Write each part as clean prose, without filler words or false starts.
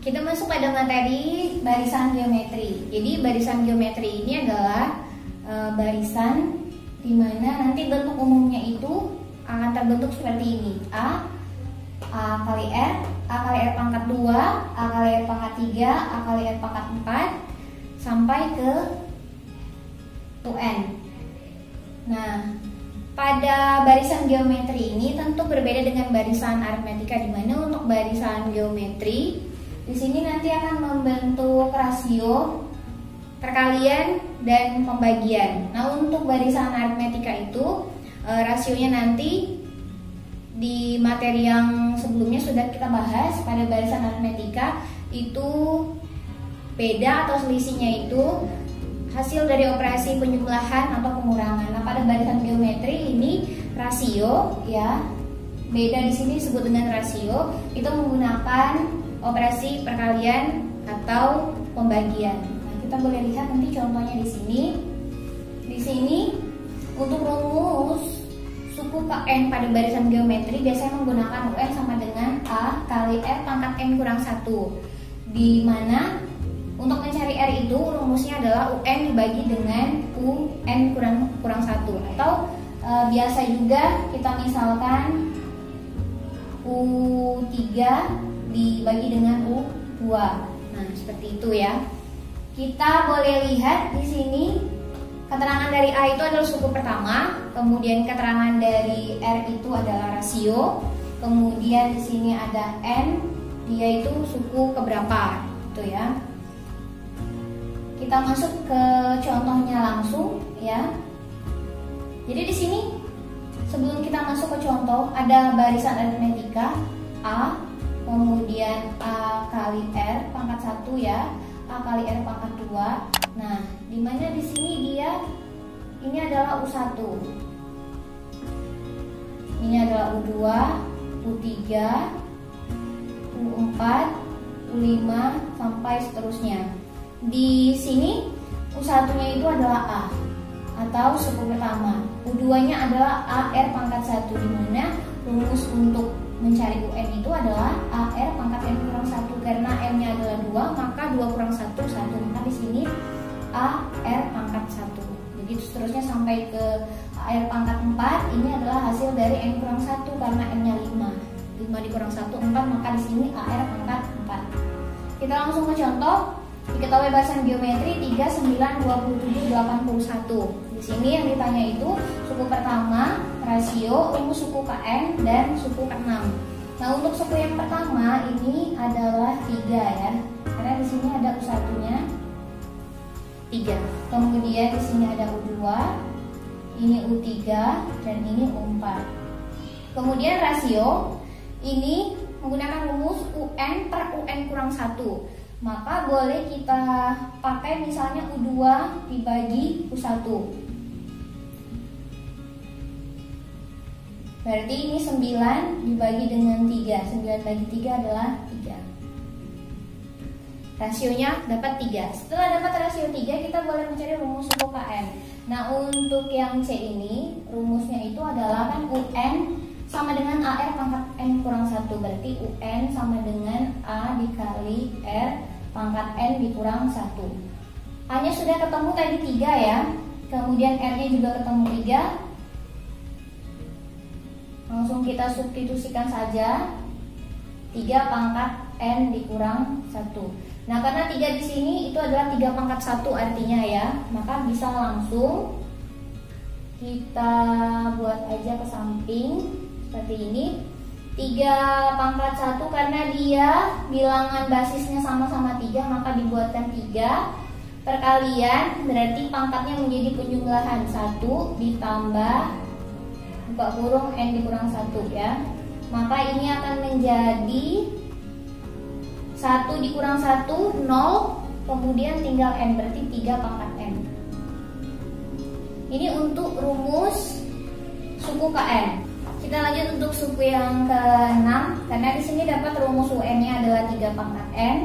kita masuk pada materi barisan geometri. Jadi barisan geometri ini adalah barisan di mana nanti bentuk umumnya itu akan terbentuk seperti ini. A kali R, A kali R pangkat 2, A kali R pangkat 3, A kali R pangkat 4 sampai ke UN. Nah, pada barisan geometri ini tentu berbeda dengan barisan aritmetika, di mana untuk barisan geometri di sini nanti akan membentuk rasio, perkalian, dan pembagian. Nah, untuk barisan aritmetika itu rasionya nanti di materi yang sebelumnya sudah kita bahas. Pada barisan aritmetika itu beda atau selisihnya itu hasil dari operasi penjumlahan atau pengurangan. Nah, pada barisan geometri ini rasio ya, beda di sini disebut dengan rasio, itu menggunakan operasi perkalian atau pembagian. Nah, kita boleh lihat nanti contohnya di sini. Di sini untuk rumus suku KN pada barisan geometri biasanya menggunakan UN sama dengan A kali R pangkat N kurang 1. Di mana untuk mencari R itu rumusnya adalah UN dibagi dengan UN kurang 1. Atau biasa juga kita misalkan U3 dibagi dengan U2. Nah, seperti itu ya. Kita boleh lihat di sini keterangan dari A itu adalah suku pertama, kemudian keterangan dari R itu adalah rasio, kemudian di sini ada N, dia itu suku keberapa, gitu ya. Kita masuk ke contohnya langsung ya. Jadi di sini sebelum kita masuk ke contoh ada barisan aritmetika A, kemudian A kali R pangkat 1 ya, A kali R pangkat 2. Nah, dimana di sini dia ini adalah U1, ini adalah U2, U3, U4, U5 sampai seterusnya. Di sini U1-nya itu adalah A atau suku pertama, U2-nya adalah AR pangkat 1, di mana rumus untuk mencari UN itu adalah AR pangkat N kurang 1. Karena N-nya adalah 2, maka 2 kurang 1, 1. Maka di sini AR pangkat 1. Begitu seterusnya sampai ke AR pangkat 4. Ini adalah hasil dari N kurang 1 karena N-nya 5. 5 dikurang 1, 4. Maka di sini AR pangkat 4. Kita langsung ke contoh. Diketahui barisan geometri 3, 9, 27, 81. Di sini yang ditanya itu suku pertama, rasio, rumus suku KN, dan suku ke-6. Nah, untuk suku yang pertama ini adalah 3 ya. Karena di sini ada U1-nya 3. Kemudian di sini ada U2, ini U3, dan ini U4. Kemudian rasio ini menggunakan rumus UN per UN kurang 1. Maka boleh kita pakai misalnya U2 dibagi U1. Berarti ini 9 dibagi dengan 3. 9 bagi 3 adalah 3. Rasionya dapat 3. Setelah dapat rasio 3, kita boleh mencari rumus suku KN. Nah, untuk yang C ini rumusnya itu adalah kan UN sama dengan AR pangkat N kurang 1. Berarti UN sama dengan A dikali R pangkat N dikurang 1. A-nya sudah ketemu tadi 3 ya. Kemudian R-nya juga ketemu 3. Langsung kita substitusikan saja. 3 pangkat N dikurang 1. Nah, karena 3 di sini itu adalah 3 pangkat 1 artinya ya. Maka bisa langsung kita buat aja ke samping seperti ini. 3 pangkat 1 karena dia bilangan basisnya sama-sama 3, maka dibuatkan 3 perkalian, berarti pangkatnya menjadi penjumlahan 1 ditambah buka kurung N dikurang 1 ya. Maka ini akan menjadi 1 dikurang 1, 0, kemudian tinggal N, berarti 3 pangkat N. Ini untuk rumus suku KN. Kita lanjut untuk suku yang ke-6. Karena di sini dapat rumus UN-nya adalah 3 pangkat N.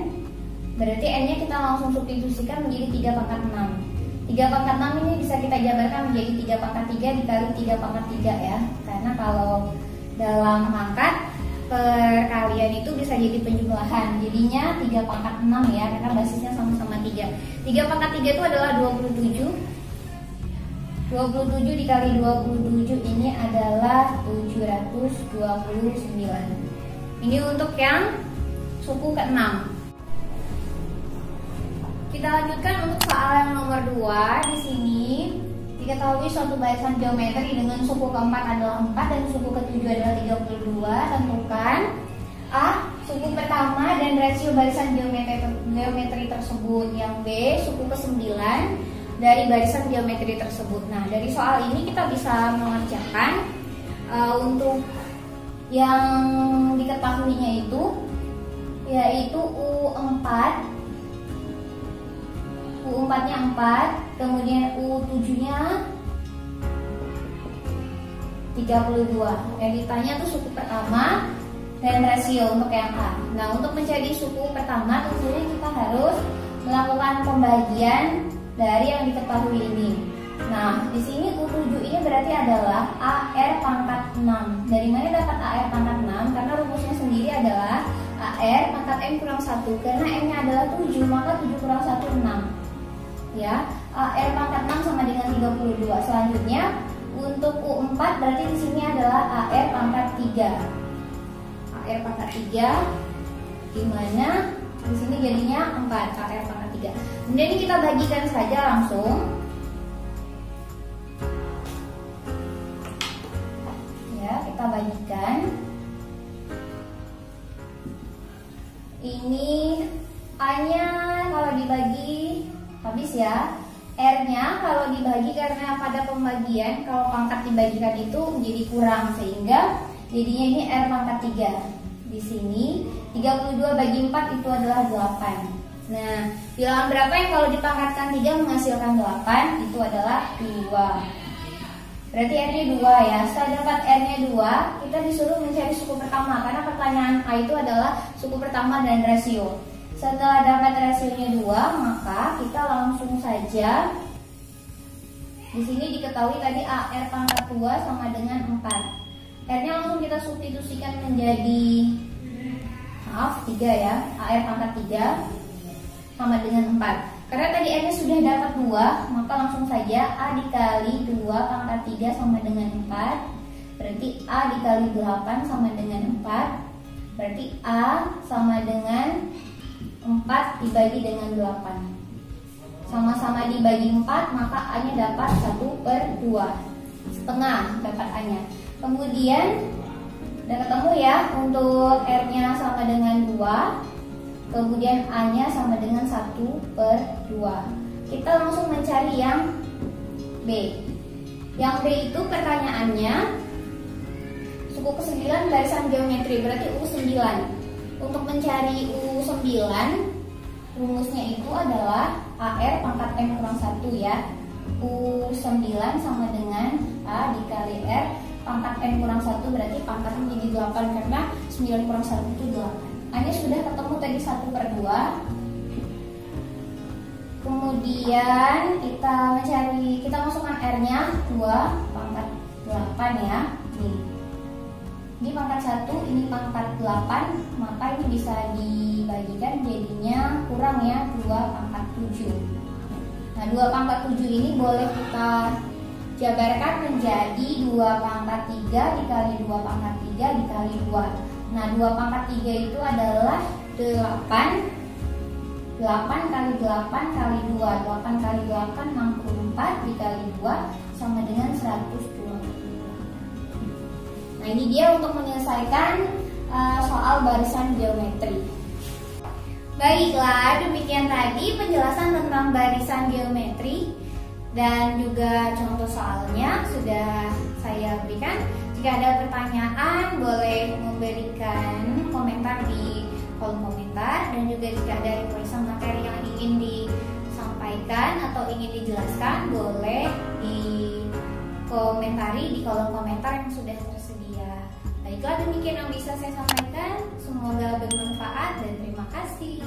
Berarti N-nya kita langsung substitusikan menjadi 3 pangkat 6. 3 pangkat 6 ini bisa kita jabarkan menjadi 3 pangkat 3 dikali 3 pangkat 3 ya. Karena kalau dalam pangkat perkalian itu bisa jadi penjumlahan. Jadinya 3 pangkat 6 ya, karena basisnya sama-sama 3. 3 pangkat 3 itu adalah 27. 27 dikali 27 ini adalah 729. Ini untuk yang suku ke-6. Kita lanjutkan untuk soal yang nomor 2. Di sini diketahui suatu barisan geometri dengan suku ke-4 adalah 4 dan suku ke-7 adalah 32. Tentukan A, suku pertama dan rasio barisan geometri tersebut. Yang B, suku ke-9 dari barisan geometri tersebut. Nah, dari soal ini kita bisa mengerjakan untuk yang diketahuinya itu yaitu U4. U4-nya 4, kemudian U7-nya 32. Yang ditanya tuh suku pertama dan rasio untuk yang A. Nah, untuk mencari suku pertama tentunya kita harus melakukan pembagian dari yang diketahui ini. Nah, di sini U7 ini berarti adalah AR pangkat 6. Dari mana dapat AR pangkat 6? Karena rumusnya sendiri adalah AR pangkat M kurang 1. Karena M-nya adalah 7, maka 7 kurang 1, 6. Ya, AR pangkat 6 sama dengan 32. Selanjutnya, untuk U4 berarti di sini adalah AR pangkat 3. AR pangkat 3 di mana di sini jadinya 4 AR pangkat 3. Kemudian ini kita bagikan saja langsung. Ya, kita bagikan. Ini A-nya kalau dibagi habis ya. R-nya kalau dibagi karena pada pembagian kalau pangkat dibagikan itu menjadi kurang sehingga jadinya ini R pangkat 3. Di sini 32 bagi 4 itu adalah 8. Nah, bilangan berapa yang kalau dipangkatkan 3 menghasilkan 8? Itu adalah 2. Berarti R-nya 2 ya. Setelah dapat R-nya 2, kita disuruh mencari suku pertama karena pertanyaan A itu adalah suku pertama dan rasio. Setelah dapat rasionya 2, maka kita langsung saja di sini diketahui tadi AR pangkat 2 sama dengan 4. R-nya langsung kita substitusikan menjadi 3 ya. AR pangkat 3 sama dengan 4. Karena tadi R-nya sudah dapat 2, maka langsung saja A dikali 2 pangkat 3 sama dengan 4. Berarti A dikali 8 sama dengan 4. Berarti A sama dengan 4 dibagi dengan 8. Sama-sama dibagi 4, maka A-nya dapat 1/2. Setengah dapat A-nya. Kemudian udah ketemu ya, untuk R-nya sama dengan 2. Kemudian A-nya sama dengan 1/2. Kita langsung mencari yang B. Yang B itu pertanyaannya suku ke-9 barisan geometri, berarti U9. Untuk mencari U9, rumusnya itu adalah AR pangkat M kurang 1 ya. U9 sama dengan A dikali R pangkat M kurang 1, berarti pangkatnya menjadi 8 karena 9 kurang 1 itu 8. A-nya sudah ketemu tadi 1/2. Kemudian kita masukkan R-nya 2 pangkat 8 ya. Ini pangkat 1, ini pangkat 8, maka ini bisa dibagikan jadinya kurang ya, 2 pangkat 7. Nah, 2 pangkat 7 ini boleh kita jabarkan menjadi 2 pangkat 3 dikali 2 pangkat 3 dikali 2. Nah, 2 pangkat 3 itu adalah 8. 8 kali 8 kali 2. 8 kali 8, 64 dikali 2 sama dengan 120. Nah, ini dia untuk menyelesaikan soal barisan geometri. Baiklah, demikian tadi penjelasan tentang barisan geometri dan juga contoh soalnya sudah saya berikan. Jika ada pertanyaan boleh memberikan komentar di kolom komentar, dan juga jika ada request materi yang ingin disampaikan atau ingin dijelaskan boleh dikomentari di kolom komentar yang sudah tersedia. Baiklah, demikian yang bisa saya sampaikan. Semoga bermanfaat dan terima kasih.